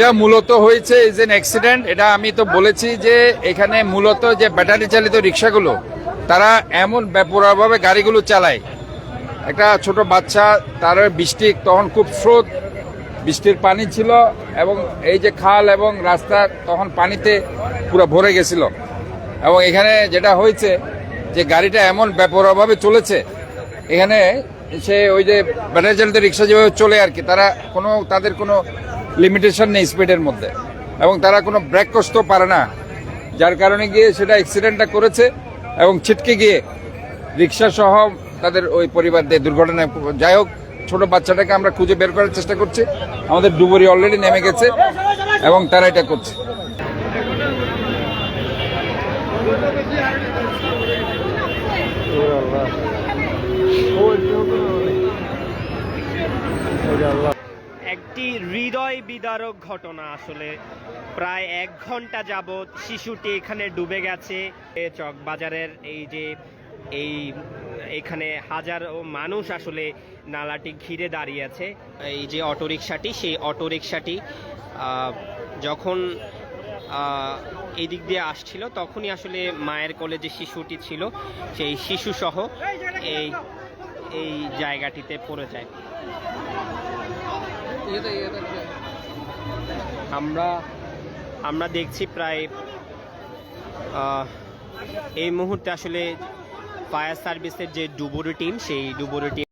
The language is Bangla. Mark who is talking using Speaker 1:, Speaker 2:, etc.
Speaker 1: এটা মূলত হয়েছে ইজ এন অ্যাক্সিডেন্ট। এটা আমি তো বলেছি যে এখানে মূলত যে ব্যাটারি চালিত রিক্সাগুলো তারা এমন বেপরোয়াভাবে গাড়িগুলো চালায়। একটা ছোট বাচ্চা, তার বৃষ্টি তখন খুব স্রোত, বৃষ্টির পানি ছিল এবং এই যে খাল এবং রাস্তা তখন পানিতে পুরো ভরে গেছিল। এবং এখানে যেটা হয়েছে যে গাড়িটা এমন বেপরোয়াভাবে চলেছে, এখানে সে ওই যে ব্যাটারি চালিত রিক্সা যেভাবে চলে আর কি, তাদের কোনো লিমিটেশন নেই স্পিডের মধ্যে, এবং তারা কোনো ব্রেক কষতেও পারে না, যার কারণে গিয়ে সেটা অ্যাক্সিডেন্টটা করেছে এবং ছিটকে গিয়ে রিক্সা সহ তাদের ওই পরিবারদের দুর্ঘটনায়। যাই হোক, ছোট বাচ্চাটাকে আমরা খুঁজে বের করার চেষ্টা করছি। আমাদের ডুবুরি অলরেডি নেমে গেছে এবং তারা এটা করছে।
Speaker 2: একটি হৃদয় বিদারক ঘটনা আসলে। প্রায় 1 ঘন্টা যাবৎ শিশুটি এখানে ডুবে গেছে। চকবাজারের এখানে হাজারো মানুষ আসলে নালাটি ঘিরে দাঁড়িয়ে আছে। এই যে অটোরিকশাটি, সেই অটোরিকশাটি যখন এই দিক দিয়ে আসছিল তখনই আসলে মায়ের কোলে যে শিশুটি ছিল সেই শিশু সহ এই জায়গাটিতে পড়ে যায়। আমরা দেখছি প্রায় এই মুহূর্তে আসলে ফায়ার সার্ভিসের যে ডুবুরি টিম, সেই ডুবুরি টিম